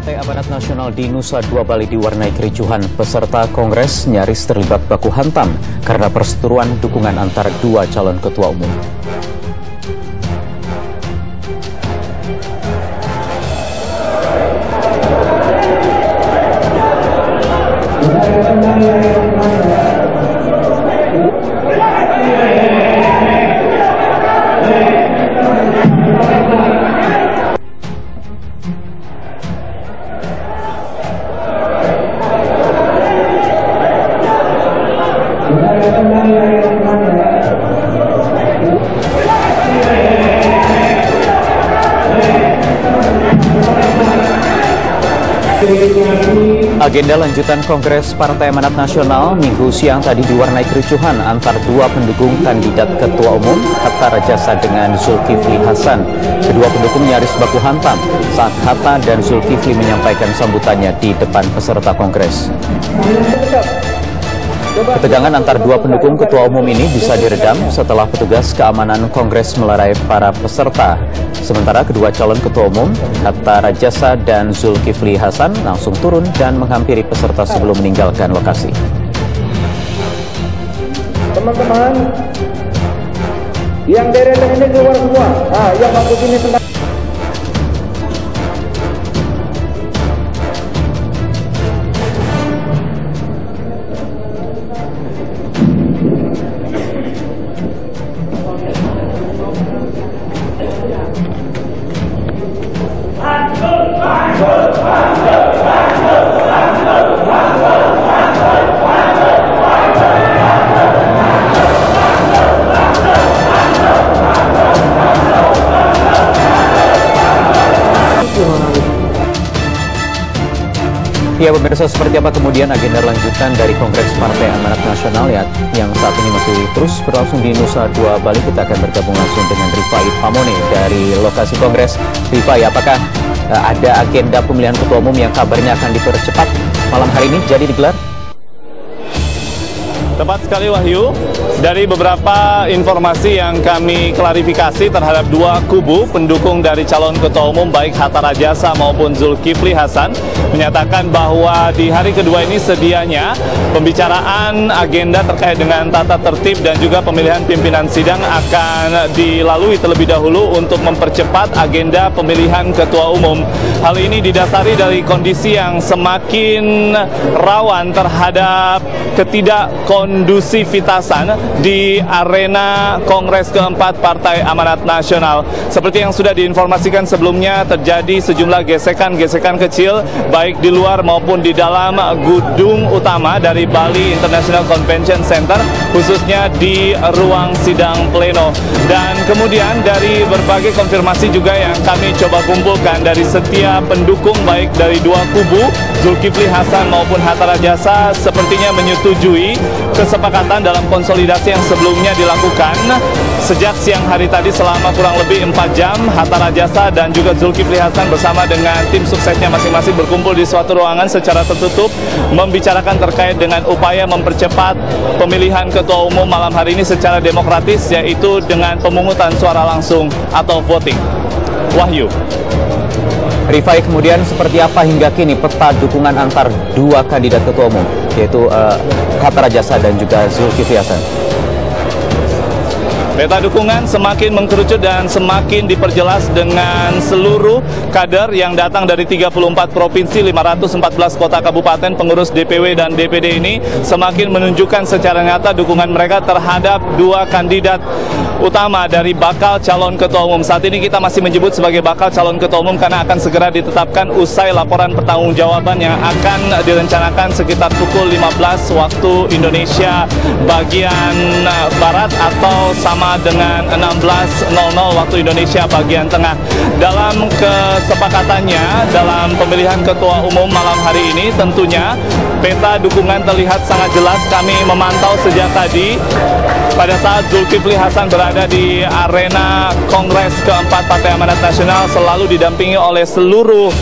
Partai Amanat Nasional di Nusa Dua Bali diwarnai kericuhan. Peserta Kongres nyaris terlibat baku hantam karena perseteruan dukungan antara dua calon ketua umum. Agenda lanjutan Kongres Partai Amanat Nasional Minggu siang tadi diwarnai kericuhan antar dua pendukung kandidat Ketua Umum Hatta Rajasa dengan Zulkifli Hasan. Kedua pendukung nyaris baku hantam saat Hatta dan Zulkifli menyampaikan sambutannya di depan peserta Kongres. Ketegangan antar dua pendukung ketua umum ini bisa diredam setelah petugas keamanan Kongres melerai para peserta. Sementara kedua calon ketua umum, Hatta Rajasa dan Zulkifli Hasan, langsung turun dan menghampiri peserta sebelum meninggalkan lokasi. Teman-teman, yang deretan ini keluar semua. Yang maksud ini tentang Ya pemirsa, seperti apa kemudian agenda lanjutan dari Kongres Partai Amanat Nasional yang saat ini masih terus berlangsung di Nusa Dua Bali. Kita akan bergabung langsung dengan Rifai Pamone dari lokasi Kongres. Rifai, apakah ada agenda pemilihan ketua umum yang kabarnya akan dipercepat malam hari ini jadi digelar? Tepat sekali Wahyu, dari beberapa informasi yang kami klarifikasi terhadap dua kubu pendukung dari calon ketua umum baik Hatta Rajasa maupun Zulkifli Hasan menyatakan bahwa di hari kedua ini sedianya pembicaraan agenda terkait dengan tata tertib dan juga pemilihan pimpinan sidang akan dilalui terlebih dahulu untuk mempercepat agenda pemilihan ketua umum. Hal ini didasari dari kondisi yang semakin rawan terhadap kondusivitasan di arena Kongres keempat Partai Amanat Nasional. Seperti yang sudah diinformasikan sebelumnya, terjadi sejumlah gesekan-gesekan kecil baik di luar maupun di dalam gedung utama dari Bali International Convention Center, khususnya di ruang sidang pleno. Dan kemudian dari berbagai konfirmasi juga yang kami coba kumpulkan dari setiap pendukung baik dari dua kubu, Zulkifli Hasan maupun Hatta Rajasa sepertinya menyetujui kesepakatan dalam konsolidasi yang sebelumnya dilakukan sejak siang hari tadi selama kurang lebih 4 jam. Hatta Rajasa dan juga Zulkifli Hasan bersama dengan tim suksesnya masing-masing berkumpul di suatu ruangan secara tertutup membicarakan terkait dengan upaya mempercepat pemilihan ketua umum malam hari ini secara demokratis, yaitu dengan pemungutan suara langsung atau voting. Wahyu. Rifai, kemudian seperti apa hingga kini peta dukungan antar dua kandidat ketua umum, yaitu Hatta Rajasa dan juga Zulkifli Hasan? Peta dukungan semakin mengkerucut dan semakin diperjelas dengan seluruh kader yang datang dari 34 provinsi, 514 kota kabupaten, pengurus DPW dan DPD ini semakin menunjukkan secara nyata dukungan mereka terhadap dua kandidat utama dari bakal calon ketua umum. Saat ini kita masih menyebut sebagai bakal calon ketua umum karena akan segera ditetapkan usai laporan pertanggungjawaban yang akan direncanakan sekitar pukul 15 waktu Indonesia bagian Barat atau sama dengan 16.00 waktu Indonesia bagian tengah. Dalam kesepakatannya dalam pemilihan ketua umum malam hari ini, tentunya peta dukungan terlihat sangat jelas. Kami memantau sejak tadi pada saat Zulkifli Hasan berada di arena Kongres keempat Partai Amanat Nasional, selalu didampingi oleh seluruh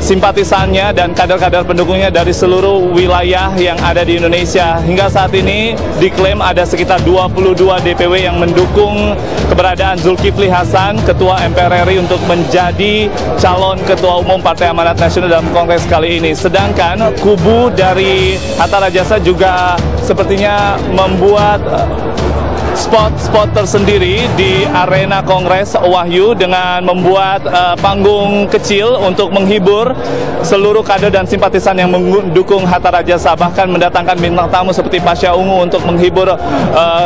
simpatisannya dan kader-kader pendukungnya dari seluruh wilayah yang ada di Indonesia. Hingga saat ini diklaim ada sekitar 22 DPW yang mendukung keberadaan Zulkifli Hasan, Ketua MPR RI, untuk menjadi calon Ketua Umum Partai Amanat Nasional dalam Kongres kali ini. Sedangkan kubu dari Hatta Rajasa juga sepertinya membuat spot-spot tersendiri di arena Kongres, Wahyu, dengan membuat panggung kecil untuk menghibur seluruh kader dan simpatisan yang mendukung Hatta Rajasa, bahkan mendatangkan bintang tamu seperti Pasha Ungu untuk menghibur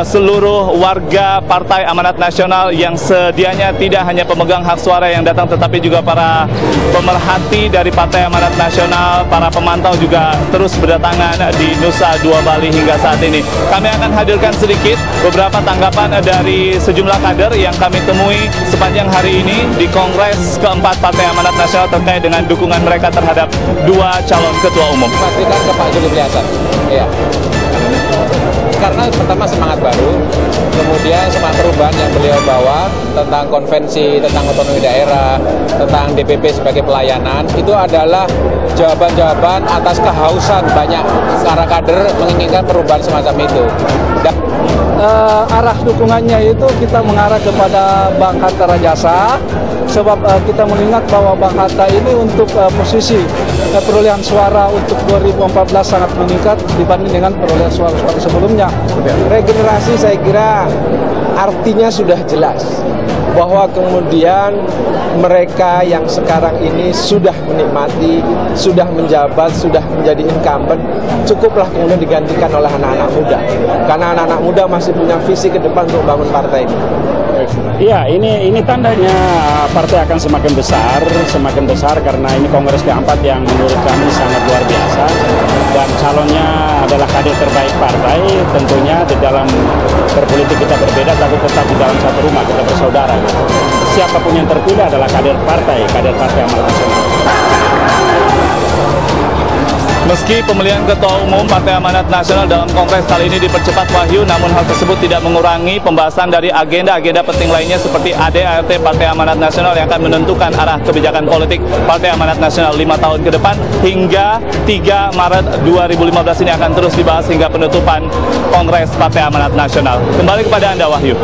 seluruh warga Partai Amanat Nasional yang sedianya tidak hanya pemegang hak suara yang datang, tetapi juga para pemerhati dari Partai Amanat Nasional, para pemantau juga terus berdatangan di Nusa Dua Bali hingga saat ini. Kami akan hadirkan sedikit beberapa tanggapan dari sejumlah kader yang kami temui sepanjang hari ini di Kongres keempat Partai Amanat Nasional terkait dengan dukungan mereka terhadap dua calon ketua umum. Pastikan ke Pak Zulkifli Hasan. Iya. Karena pertama semangat baru, kemudian semangat perubahan yang beliau bawa tentang konvensi, tentang otonomi daerah, tentang DPP sebagai pelayanan, itu adalah jawaban-jawaban atas kehausan banyak para kader menginginkan perubahan semacam itu. Dan arah dukungannya itu kita mengarah kepada Bang Hatta Rajasa, sebab kita melihat bahwa Bang Hatta ini untuk posisi perolehan suara untuk 2014 sangat meningkat dibanding dengan perolehan suara-suara sebelumnya. regenerasi saya kira artinya sudah jelas bahwa kemudian mereka yang sekarang ini sudah menikmati, sudah menjabat, sudah menjadi incumbent, cukuplah kemudian digantikan oleh anak-anak muda. Karena anak-anak muda masih punya visi ke depan untuk bangun partai ini. Iya, ini tandanya partai akan semakin besar karena ini kongres keempat yang menurut kami sangat luar biasa, dan calonnya adalah kader terbaik partai. Tentunya di dalam berpolitik kita berbeda, tapi tetap di dalam satu rumah kita bersaudara. Siapapun yang terpilih adalah kader Partai Amanat Nasional. Meski pemilihan Ketua Umum Partai Amanat Nasional dalam Kongres kali ini dipercepat, Wahyu, namun hal tersebut tidak mengurangi pembahasan dari agenda-agenda penting lainnya seperti AD/ART Partai Amanat Nasional yang akan menentukan arah kebijakan politik Partai Amanat Nasional 5 tahun ke depan hingga 3 Maret 2015 ini akan terus dibahas hingga penutupan Kongres Partai Amanat Nasional. Kembali kepada Anda, Wahyu.